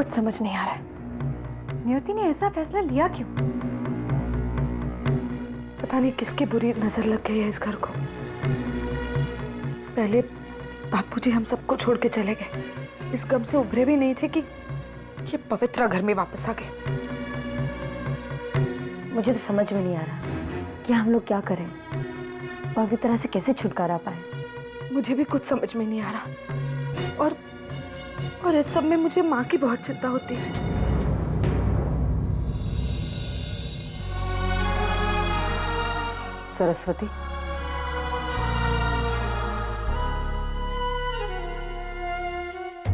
कुछ समझ नहीं आ रहा है, नियति ने ऐसा फैसला लिया क्यों? पता नहीं किसकी बुरी नजर लग गई है इस घर को। पहले बापूजी हम सबको छोड़ के चले गए, इस गम से उभरे भी नहीं थे कि ये पवित्रा घर में वापस आ गए। मुझे तो समझ में नहीं आ रहा कि हम लोग क्या करें, पवित्रा से कैसे छुटकारा पाए। मुझे भी कुछ समझ में नहीं आ रहा। और इस सब में मुझे माँ की बहुत चिंता होती है। सरस्वती,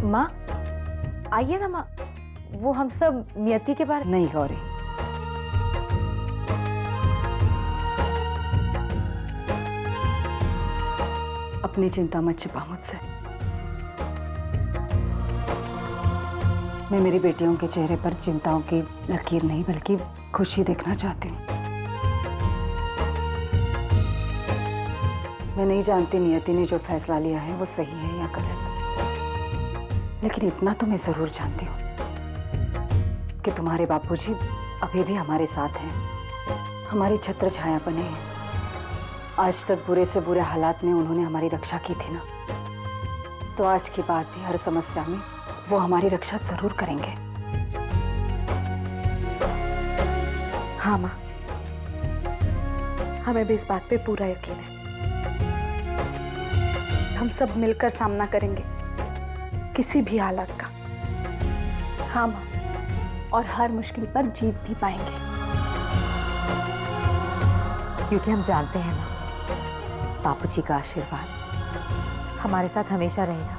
माँ आइए ना माँ, वो हम सब नियति के बारे। नहीं गौरी, अपनी चिंता मत छिपा मुझसे। मैं मेरी बेटियों के चेहरे पर चिंताओं की लकीर नहीं बल्कि खुशी देखना चाहती हूँ। मैं नहीं जानती नियति ने जो फैसला लिया है वो सही है या गलत, लेकिन इतना तो मैं जरूर जानती हूँ कि तुम्हारे बापूजी अभी भी हमारे साथ हैं, हमारी छत्र छाया बने हैं। आज तक बुरे से बुरे हालात में उन्होंने हमारी रक्षा की थी ना, तो आज के बाद भी हर समस्या में वो हमारी रक्षा जरूर करेंगे। हाँ माँ, हमें भी इस बात पे पूरा यकीन है। हम सब मिलकर सामना करेंगे किसी भी हालात का। हाँ माँ, और हर मुश्किल पर जीत भी पाएंगे, क्योंकि हम जानते हैं माँ, बापूजी का आशीर्वाद हमारे साथ हमेशा रहेगा।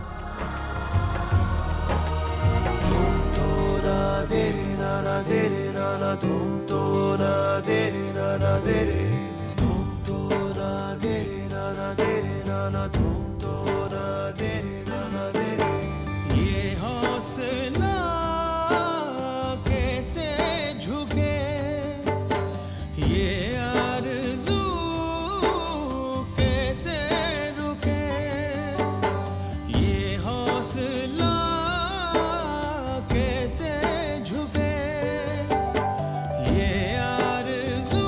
ये हौसला कैसे झुके, ये आरज़ू कैसे रुके, ये हौसला कैसे झुके, ये आरज़ू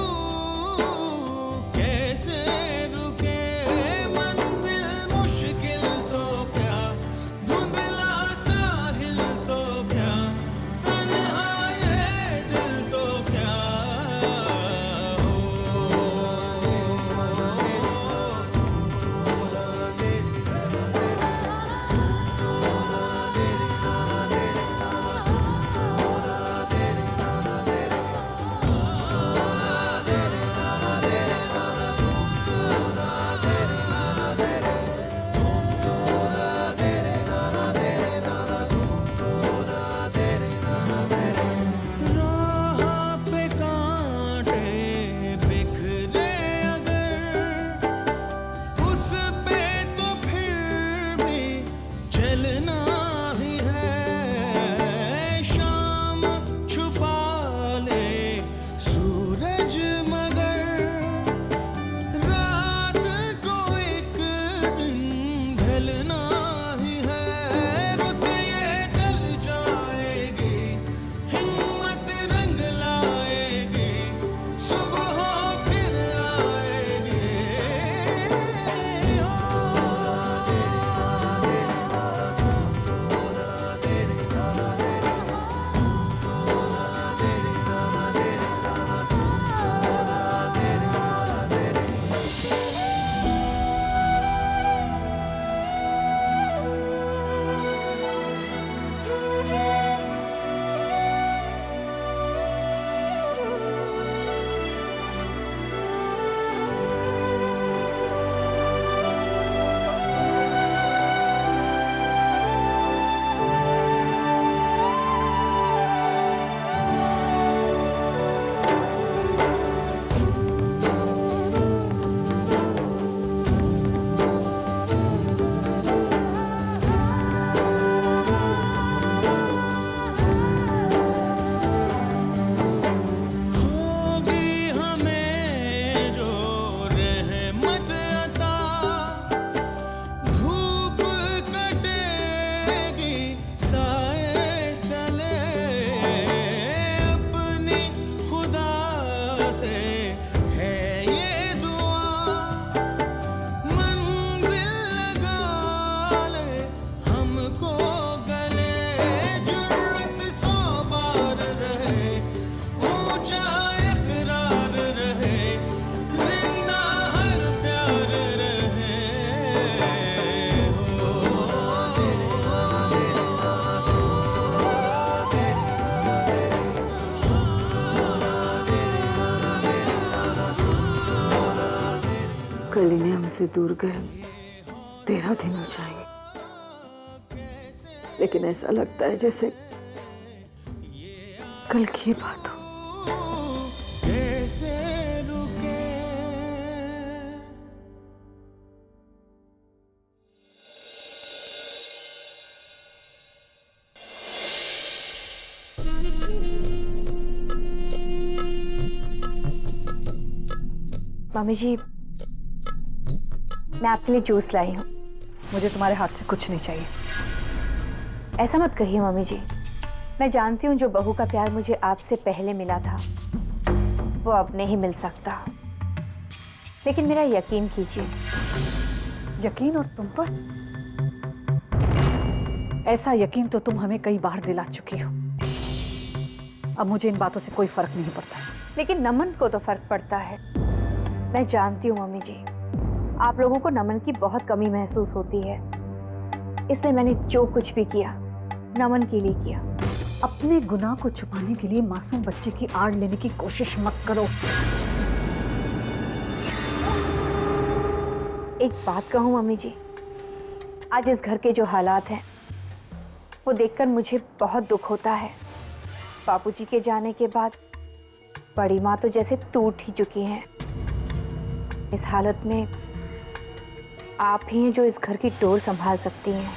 हमसे दूर गए 13 दिन हो जाएंगे, लेकिन ऐसा लगता है जैसे कल की बात हो। कैसे रुके मम्मी जी, मैं आपके लिए जूस लाई हूँ। मुझे तुम्हारे हाथ से कुछ नहीं चाहिए। ऐसा मत कहिए मम्मी जी, मैं जानती हूँ जो बहू का प्यार मुझे आपसे पहले मिला था वो अब नहीं मिल सकता, लेकिन मेरा यकीन कीजिए। यकीन और तुम पर? ऐसा यकीन तो तुम हमें कई बार दिला चुकी हो। अब मुझे इन बातों से कोई फर्क नहीं पड़ता। लेकिन नमन को तो फर्क पड़ता है। मैं जानती हूँ मम्मी जी, आप लोगों को नमन की बहुत कमी महसूस होती है, इसलिए मैंने जो कुछ भी किया नमन के लिए किया। अपने गुनाह को छुपाने के लिए मासूम बच्चे की आड़ लेने की कोशिश मत करो। एक बात कहूँ मम्मी जी, आज इस घर के जो हालात हैं वो देखकर मुझे बहुत दुख होता है। बापूजी के जाने के बाद बड़ी माँ तो जैसे टूट ही चुकी हैं। इस हालत में आप ही हैं जो इस घर की डोर संभाल सकती हैं।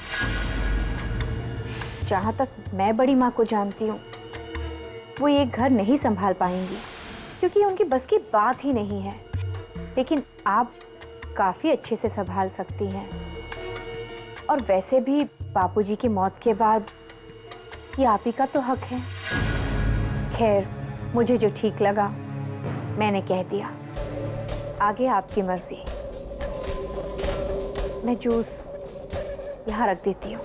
जहाँ तक मैं बड़ी माँ को जानती हूँ वो ये घर नहीं संभाल पाएंगी, क्योंकि उनकी बस की बात ही नहीं है। लेकिन आप काफ़ी अच्छे से संभाल सकती हैं। और वैसे भी बापूजी की मौत के बाद ये आप ही का तो हक है। खैर, मुझे जो ठीक लगा मैंने कह दिया, आगे आपकी मर्जी। मैं जूस यहाँ रख देती हूँ।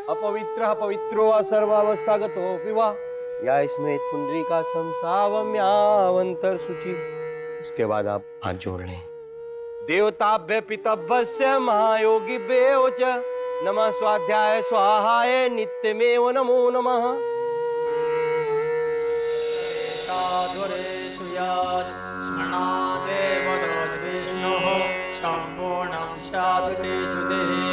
अपवित्रः पवित्रो वा सर्वावस्थागतोऽपि वा या स्मृत पुंडरीका संसावम्यावंतर शुचि। इसके बाद आप हाथ जोड़ लें। देवताभ्य पितभ्यस्य महायोगिभ्यो च नमः स्वाध्याय स्वाहाय नित्यमेव नमो नमः। साधुरेषु यत् स्मरणादेव विष्णोः सम्पूर्णं स्यात् तेषु देहे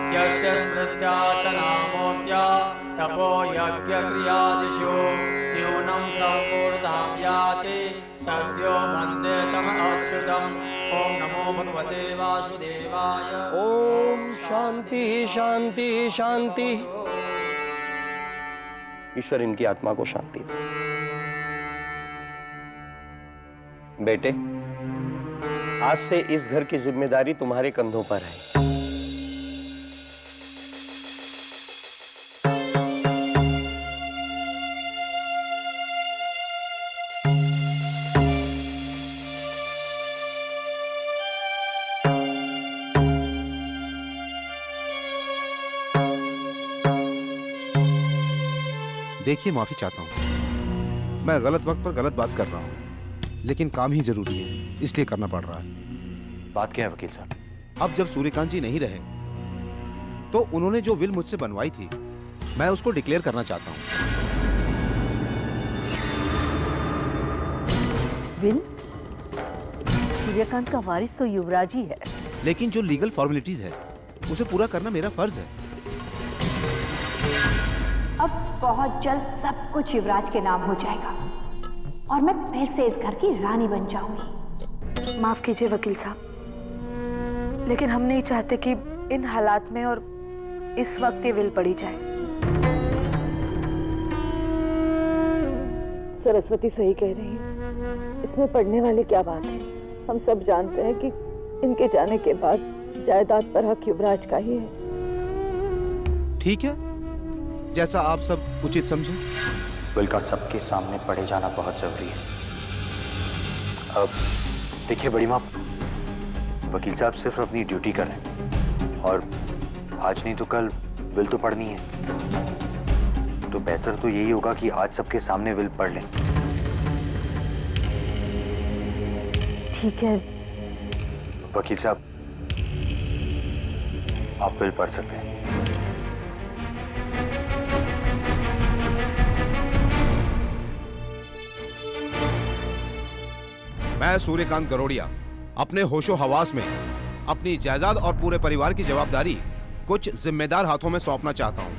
यस्य स्मृत्या च नामोऽप्या तपो यज्ञक्रियादिषु न्यूनं सम्पूर्णतां याति सद्यो वन्दे तम् अच्युतम्। ॐ नमो भगवते वासुदेवाय। ओम शांति शांति शांति। ईश्वर इनकी आत्मा को शांति दे। बेटे, आज से इस घर की जिम्मेदारी तुम्हारे कंधों पर है। देखिए, माफी चाहता हूँ, मैं गलत वक्त पर गलत बात कर रहा हूँ, लेकिन काम ही जरूरी है इसलिए करना पड़ रहा है। बात क्या है वकील साहब? अब जब सूर्यकांत जी नहीं रहे तो उन्होंने जो विल मुझसे बनवाई थी मैं उसको डिक्लेयर करना चाहता हूँ। विल? सूर्यकांत का वारिस तो युवराज ही है। लेकिन जो लीगल फॉर्मेलिटीज है उसे पूरा करना मेरा फर्ज है। अब बहुत जल्द सब कुछ युवराज के नाम हो जाएगा और मैं फिर से इस घर की रानी बन जाऊंगी। माफ कीजिए वकील साहब, लेकिन हम नहीं चाहते कि इन हालात में और इस वक्त ये विल पड़ी जाए। सरस्वती सही कह रही है, इसमें पढ़ने वाली क्या बात है। हम सब जानते हैं कि इनके जाने के बाद जायदाद पर हक युवराज का ही है। ठीक है, जैसा आप सब उचित समझें। विल का सबके सामने पढ़े जाना बहुत जरूरी है। अब देखिए बड़ी माँ, वकील साहब सिर्फ अपनी ड्यूटी कर रहे हैं और आज नहीं तो कल विल तो पढ़नी है। तो बेहतर तो यही होगा कि आज सबके सामने विल पढ़ लें। ठीक है। वकील साहब, आप विल पढ़ सकते हैं। मैं सूर्यकांत गरोड़िया अपने होशो हवास में अपनी जायदाद और पूरे परिवार की जवाबदारी कुछ जिम्मेदार हाथों में सौंपना चाहता हूं।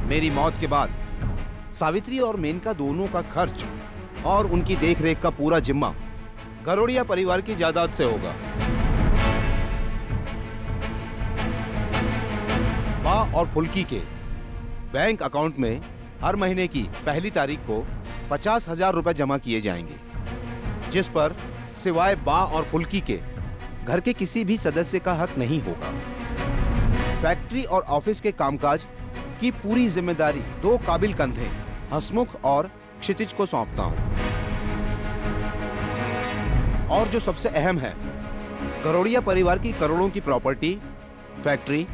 मेरी मौत के बाद सावित्री और मेनका दोनों का खर्च और उनकी देखरेख का पूरा जिम्मा गरोड़िया परिवार की जायदाद से होगा। बा और फुल्की के बैंक अकाउंट में हर महीने की पहली तारीख को 50,000 रुपए जमा किए जाएंगे, जिस पर सिवाय बा और फुल्की के घर के किसी भी सदस्य का हक नहीं होगा। फैक्ट्री और ऑफिस के कामकाज की पूरी जिम्मेदारी दो काबिल कंधे हसमुख और क्षितिज को सौंपता हूं। और जो सबसे अहम है, गरोड़िया परिवार की करोड़ों की property, factory,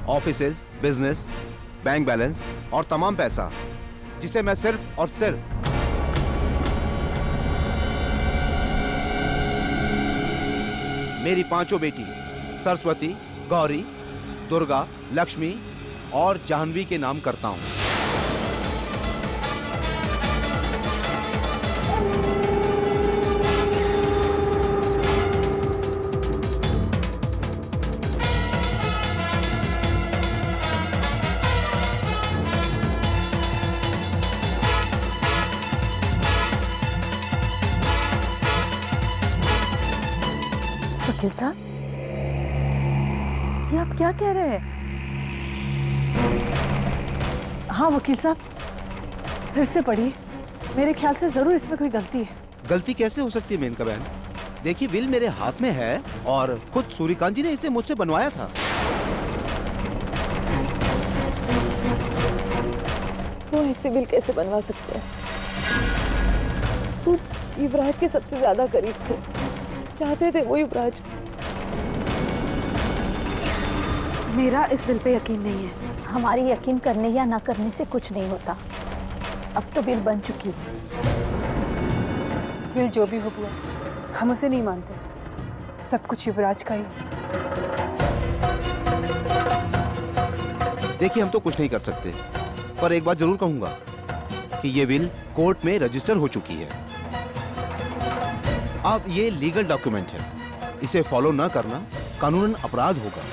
offices, business, bank balance और तमाम पैसा जिसे मैं सिर्फ और सिर्फ मेरी पांचों बेटी सरस्वती, गौरी, दुर्गा, लक्ष्मी और जाह्नवी के नाम करता हूं। वकील साहब, ये आप क्या कह रहे हैं? हाँ वकील साहब, फिर से पढ़िए। मेरे ख्याल से जरूर इसमें कोई गलती है। गलती कैसे हो सकती है मेनका बहन? देखिए, विल मेरे हाथ में है और खुद सूर्यकांत जी ने इसे मुझसे बनवाया था। वो ऐसे विल कैसे बनवा सकते हैं? वो युवराज के सबसे ज्यादा करीब थे, चाहते थे वो युवराज। मेरा इस बिल पे यकीन नहीं है। हमारी यकीन करने या ना करने से कुछ नहीं होता। अब तो बिल बन चुकी है। विल जो भी हो बुआ, हम उसे नहीं मानते। सब कुछ युवराज का ही। देखिए, हम तो कुछ नहीं कर सकते, पर एक बात जरूर कहूंगा कि ये विल कोर्ट में रजिस्टर हो चुकी है। अब ये लीगल डॉक्यूमेंट है, इसे फॉलो ना करना कानूनन अपराध होगा।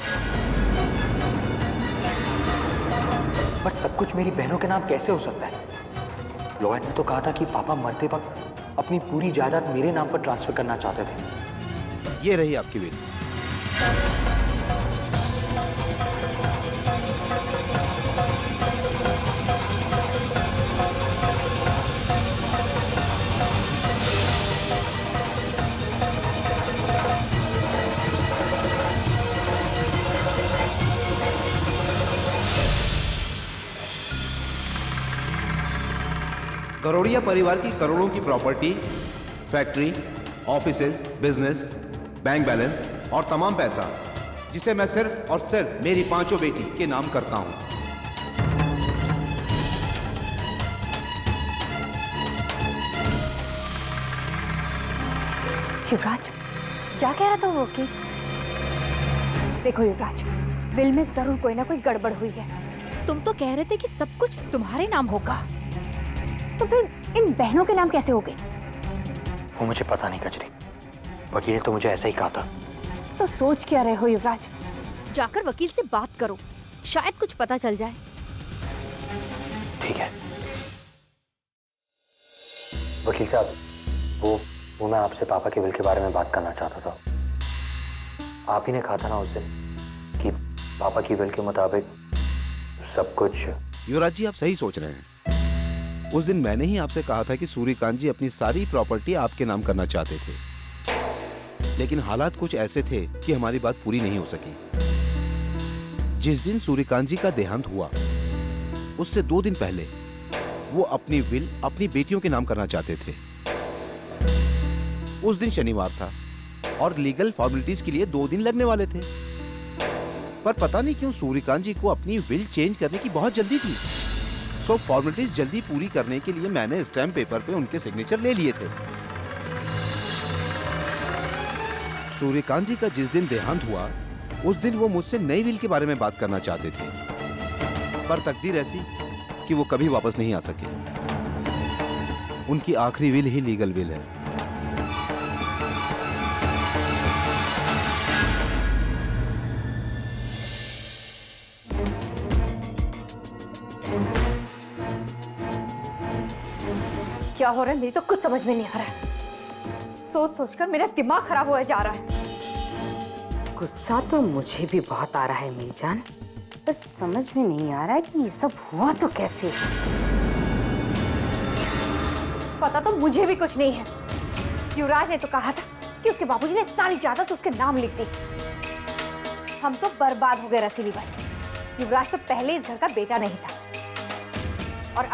पर सब कुछ मेरी बहनों के नाम कैसे हो सकता है? लॉयर ने तो कहा था कि पापा मरते वक्त अपनी पूरी जायदाद मेरे नाम पर ट्रांसफर करना चाहते थे। ये रही आपकी विल। गरोड़िया परिवार की करोड़ों की property, factory, offices, business, bank balance और तमाम पैसा जिसे मैं सिर्फ और सिर्फ मेरी पांचों बेटी के नाम करता हूं। युवराज, क्या कह रहा था वो वकील? देखो युवराज, विल में जरूर कोई ना कोई गड़बड़ हुई है। तुम तो कह रहे थे कि सब कुछ तुम्हारे नाम होगा, तो फिर इन बहनों के नाम कैसे हो गए? वो मुझे पता नहीं कचरी, वकील ने तो मुझे ऐसा ही कहा था। तो सोच क्या रहे हो युवराज? जाकर वकील से बात करो, शायद कुछ पता चल जाए। ठीक है वकील साहब, वो मैं आपसे पापा के विल के बारे में बात करना चाहता था। आप ही ने कहा था ना उस दिन कि पापा की विल के मुताबिक सब कुछ। युवराज जी, आप सही सोच रहे हैं। उस दिन मैंने ही आपसे कहा था कि सूर्यकांत जी अपनी सारी प्रॉपर्टी आपके नाम करना चाहते थे, लेकिन हालात कुछ ऐसे थे कि हमारी बात पूरी नहीं हो सकी। जिस दिन सूर्यकांत जी का देहांत हुआ, उससे 2 दिन पहले वो अपनी विल अपनी बेटियों के नाम करना चाहते थे। उस दिन शनिवार था और लीगल फॉर्मेलिटीज के लिए 2 दिन लगने वाले थे, पर पता नहीं क्यों सूर्यकांत जी को अपनी विल चेंज करने की बहुत जल्दी थी। सो फॉर्मेलिटीज जल्दी पूरी करने के लिए मैंने स्टैम्प पेपर पे उनके सिग्नेचर ले लिए थे। सूर्यकांत जी का जिस दिन देहांत हुआ उस दिन वो मुझसे नई विल के बारे में बात करना चाहते थे, पर तकदीर ऐसी कि वो कभी वापस नहीं आ सके। उनकी आखिरी विल ही लीगल विल है। क्या हो रहा है, मेरी तो कुछ समझ में नहीं आ रहा है। सोच सोचकर मेरा दिमाग खराब हुआ जा रहा है। गुस्सा तो मुझे भी बहुत आ रहा है मेरी जान, बस समझ में नहीं आ रहा है कि ये सब हुआ तो कैसे। पता तो मुझे भी कुछ नहीं है। युवराज ने तो कहा था कि उसके बाबूजी ने सारी जायदाद उसके नाम लिख दी। हम तो बर्बाद हो गए रसीली भाई। युवराज तो पहले इस घर का बेटा नहीं था और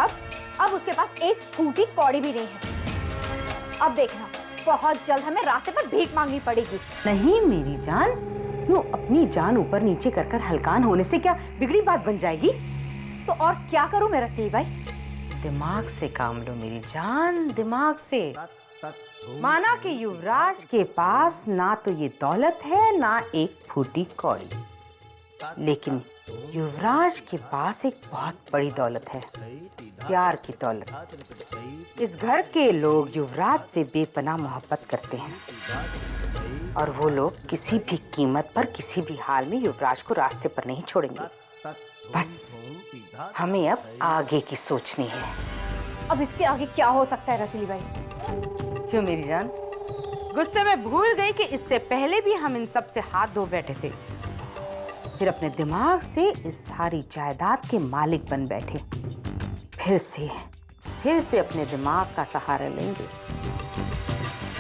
अब उसके पास एक फूटी कौड़ी भी नहीं है। अब देखना, बहुत जल्द हमें रास्ते पर भीख मांगनी पड़ेगी। नहीं मेरी जान, यूँ अपनी जान ऊपर नीचे कर कर हलकान होने से क्या बिगड़ी बात बन जाएगी? तो और क्या करूं मैं रसीली भाई? दिमाग से काम लो मेरी जान, दिमाग से। माना कि युवराज के पास ना तो ये दौलत है ना एक फूटी कौड़ी, लेकिन युवराज के पास एक बहुत बड़ी दौलत है, प्यार की दौलत। इस घर के लोग युवराज से बेपनाह मोहब्बत करते हैं और वो लोग किसी भी कीमत पर किसी भी हाल में युवराज को रास्ते पर नहीं छोड़ेंगे। बस हमें अब आगे की सोचनी है। अब इसके आगे क्या हो सकता है रसीली भाई? क्यों मेरी जान, गुस्से में भूल गई कि इससे पहले भी हम इन सब से हाथ धो बैठे थे, फिर अपने दिमाग से इस सारी जायदाद के मालिक बन बैठे। फिर से अपने दिमाग का सहारा लेंगे।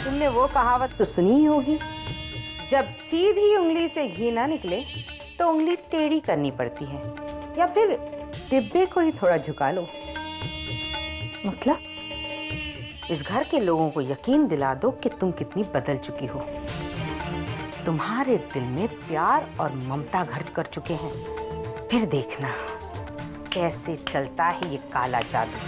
तुमने वो कहावत तो सुनी ही होगी, जब सीधी उंगली से घी ना निकले तो उंगली टेढ़ी करनी पड़ती है, या फिर डिब्बे को ही थोड़ा झुका लो। मतलब इस घर के लोगों को यकीन दिला दो कि तुम कितनी बदल चुकी हो। तुम्हारे दिल में प्यार और ममता घर कर चुके हैं। फिर देखना कैसे चलता है ये काला जादू।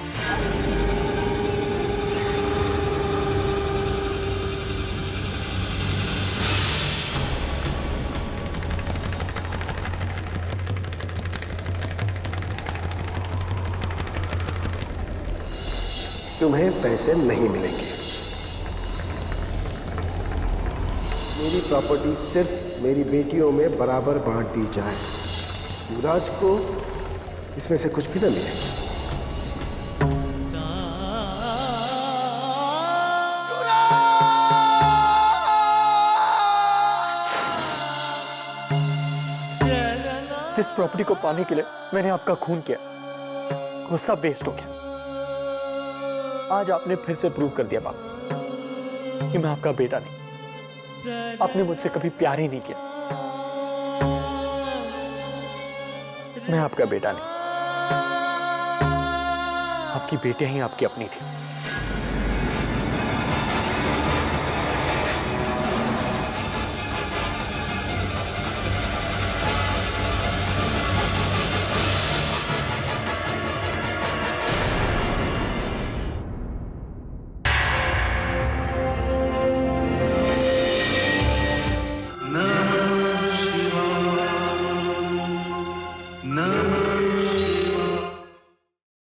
तुम्हें पैसे नहीं मिलेंगे। मेरी प्रॉपर्टी सिर्फ मेरी बेटियों में बराबर बांट दी जाए। युवराज को इसमें से कुछ भी न मिले। जिस प्रॉपर्टी को पाने के लिए मैंने आपका खून किया, वो सब वेस्ट हो गया। आज आपने फिर से प्रूव कर दिया बाप कि मैं आपका बेटा नहीं। आपने मुझसे कभी प्यार ही नहीं किया। मैं आपका बेटा नहीं, आपकी बेटियां ही आपकी अपनी थी।